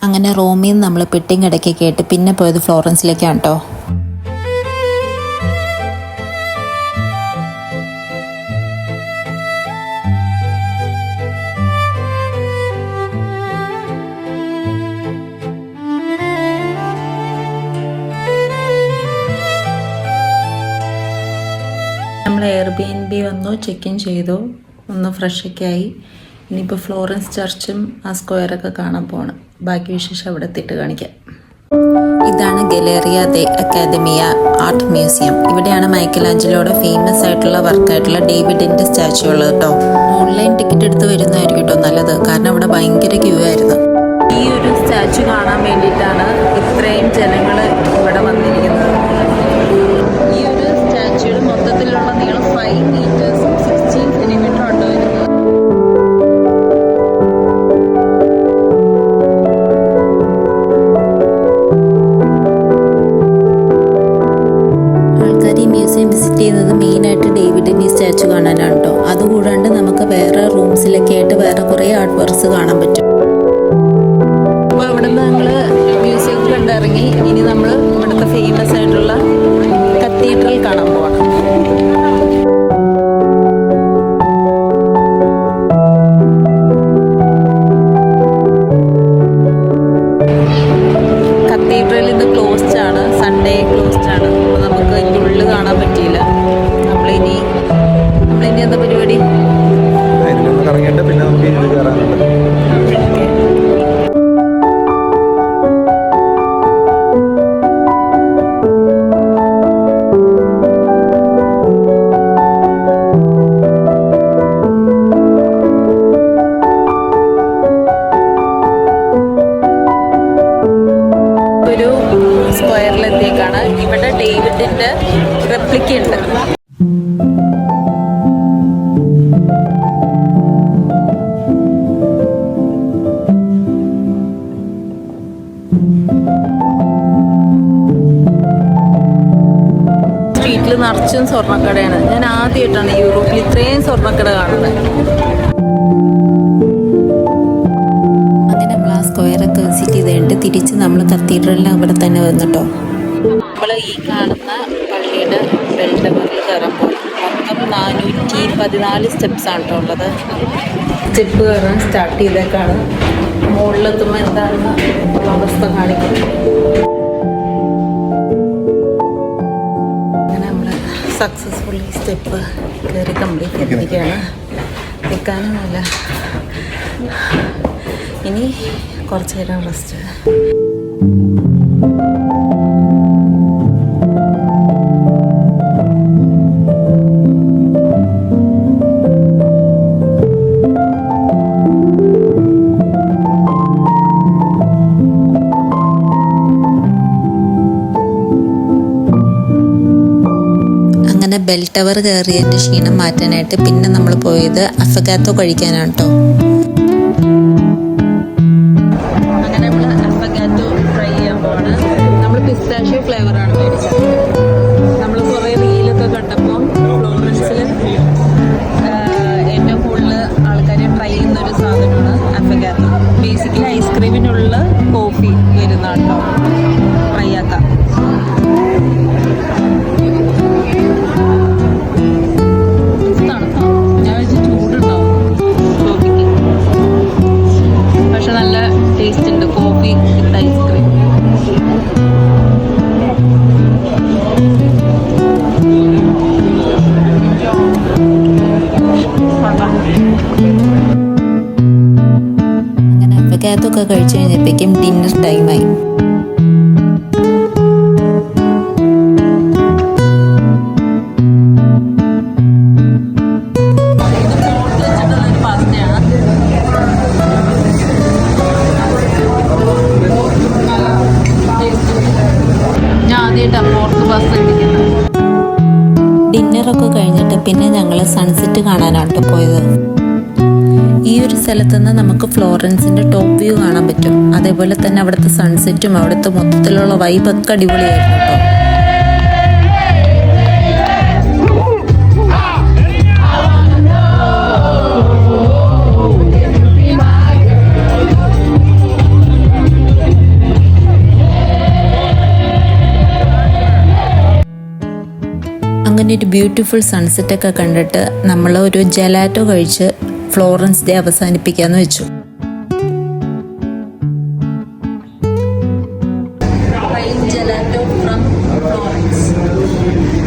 അങ്ങനെ റോമിൽ നിന്ന് നമ്മൾ പെട്ടിങ്ങടക്കി കേട്ട് പിന്നെ പോയത് ഫ്ലോറൻസിലേക്കാണ് കേട്ടോ. നമ്മൾ എയർബിഎൻബി വന്നു, ചെക്ക് ഇൻ ചെയ്തു, ഒന്ന് ഫ്രഷൊക്കെ ആയി. ഇനിയിപ്പോൾ ഫ്ലോറൻസ് ചർച്ചും ആ സ്ക്വയറൊക്കെ കാണാൻ പോകണം. ബാക്കി വിശേഷം അവിടെ എത്തിയിട്ട് കാണിക്കാം. ഇതാണ് ഗലേറിയ ദെ അക്കാദമിയ ആർട്ട് മ്യൂസിയം. ഇവിടെയാണ് മൈക്കലാഞ്ചലോയുടെ ഫേമസ് ആയിട്ടുള്ള വർക്കായിട്ടുള്ള ഡേവിഡിൻ്റെ സ്റ്റാച്ചു ഉള്ളത് കേട്ടോ. ഓൺലൈൻ ടിക്കറ്റ് എടുത്ത് വരുന്നതായിരിക്കും കേട്ടോ നല്ലത്, കാരണം അവിടെ ഭയങ്കര ക്യൂ ആയിരുന്നു. ഈ ഒരു സ്റ്റാച്ചു കാണാൻ വേണ്ടിയിട്ടാണ് ഇത്രയും ജനങ്ങൾ ഇവിടെ വന്നിരിക്കുന്നത്. ഈ ഒരു സ്റ്റാച്ചുയുടെ മൊത്തത്തിലുള്ള നീളം 5 മീറ്റേഴ്സും 16 സെൻറ്റിമീറ്ററും ഉണ്ട് വരുന്നത്. ആൾക്കാർ ഈ മ്യൂസിയം വിസിറ്റ് ചെയ്യുന്നത് മെയിനായിട്ട് ഡേവിഡിൻ്റെ സ്റ്റാച്ചു കാണാനാണ് കേട്ടോ. അതുകൂടാണ്ട് നമുക്ക് വേറെ റൂംസിലൊക്കെ ആയിട്ട് വേറെ കുറേ ആർട്ട് വർക്ക്സ് കാണാൻ പറ്റും. അപ്പോൾ അവിടെ നിന്ന് ഞങ്ങൾ മ്യൂസിയം കണ്ടിറങ്ങി. ഇനി നമ്മൾ ഇവിടുത്തെ ഫേമസ് ആയിട്ടുള്ള കത്തീഡ്രൽ കാണാൻ പോവാണ്. കത്തീഡ്രൽ ഇന്ന് ക്ലോസ്ഡ് ആണ്, സൺഡേ ക്ലോസ്ഡ് ആണ്. അപ്പോൾ നമുക്ക് ഇതിൻ്റെ ഉള്ളിൽ കാണാൻ പറ്റിയില്ല. നമ്മളിനി എന്താ പരിപാടി? കറങ്ങിയിട്ട് പിന്നെ നമുക്ക് ഇത് കയറാനുണ്ട്. ഒരു സ്ക്വയറിലെത്തിയേക്കാണ്. ഇവിടെ ഡേവിഡിൻ്റെ റെപ്ലിക്ക ഉണ്ട്. സ്ട്രീറ്റിൽ നിറച്ചും സ്വർണ്ണക്കടയാണ്. ഞാൻ ആദ്യമായിട്ടാണ് യൂറോപ്പിൽ ഇത്രയും സ്വർണ്ണക്കട കാണുന്നത്. അങ്ങനെ നമ്മൾ ആ സ്ക്വയറൊക്കെ വിസിറ്റ് ചെയ്തിട്ട് തിരിച്ച് നമ്മൾ കത്തീഡ്രലിന് അവിടെ തന്നെ വന്നിട്ടോ. നമ്മൾ ഈ കാണുന്ന പള്ളിയുടെ ബെൽ ടവറിൽ കയറാൻ പോകും. മൊത്തം 414 സ്റ്റെപ്സാണ് കേട്ടോ ഉള്ളത്. സ്റ്റെപ്പ് കയറാൻ സ്റ്റാർട്ട് ചെയ്തേക്കാണ്. മുകളിലെത്തുമ്പോൾ എന്താണെന്ന് ഉള്ള അവസ്ഥ കാണിക്കും. അങ്ങനെ നമ്മൾ സക്സസ്ഫുള്ളി സ്റ്റെപ്പ് കയറി കംപ്ലീറ്റ് ചെയ്തിരിക്കുകയാണ്. നിൽക്കാനൊന്നുമില്ല. ഇനി കുറച്ച് നേരം റെസ്റ്റ്. അങ്ങനെ ബെൽ ടവർ കയറിയതിൻ്റെ ക്ഷീണം മാറ്റാനായിട്ട് പിന്നെ നമ്മൾ പോയത് അഫഗാത്തോ കഴിക്കാനാണ് കേട്ടോ. അങ്ങനെ നമ്മൾ അഫഗാത്തോ ട്രൈ ചെയ്യാൻ പോവാണ്. നമ്മൾ പിസ്താഷ്യോ ഫ്ലേവറാണ് മേടിച്ചത്. നമ്മൾ കുറേ റീലൊക്കെ കണ്ടപ്പോൾ ഫ്ലോറൻസിൽ ഏറ്റവും കൂടുതൽ ആൾക്കാർ ട്രൈ ചെയ്യുന്നൊരു സാധനമാണ് അഫഗാത്തോ. ബേസിക്കലി ഐസ്ക്രീമിനുള്ള കോഫി വരുന്നതാണ് കേട്ടോ. ട്രൈ ആക്കാം. നല്ല ടേസ്റ്റ് ഉണ്ട് കോഫി വിത്ത് ഐസ്ക്രീം. അങ്ങനെ അഫഗാത്തൊക്കെ കഴിച്ചു കഴിഞ്ഞപ്പോഴേക്കും ഡിന്നർ ടൈമായി. ഡിന്നറൊക്കെ കഴിഞ്ഞിട്ട് പിന്നെ ഞങ്ങൾ സൺസെറ്റ് കാണാനാണ് പോയത്. ഈ ഒരു സ്ഥലത്ത് നിന്ന് നമുക്ക് ഫ്ലോറൻസിൻ്റെ ടോപ്പ് വ്യൂ കാണാൻ പറ്റും. അതേപോലെ തന്നെ അവിടുത്തെ സൺസെറ്റും അവിടുത്തെ മൊത്തത്തിലുള്ള വൈബൊക്കെ അടിപൊളിയായിരുന്നു കേട്ടോ. അങ്ങനെ ഒരു ബ്യൂട്ടിഫുൾ സൺസെറ്റൊക്കെ കണ്ടിട്ട് നമ്മൾ ഒരു ജലാറ്റോ കഴിച്ച് ഫ്ലോറൻസ് ഡേ അവസാനിപ്പിക്കാമെന്ന് വെച്ചു. Gelato from Florence.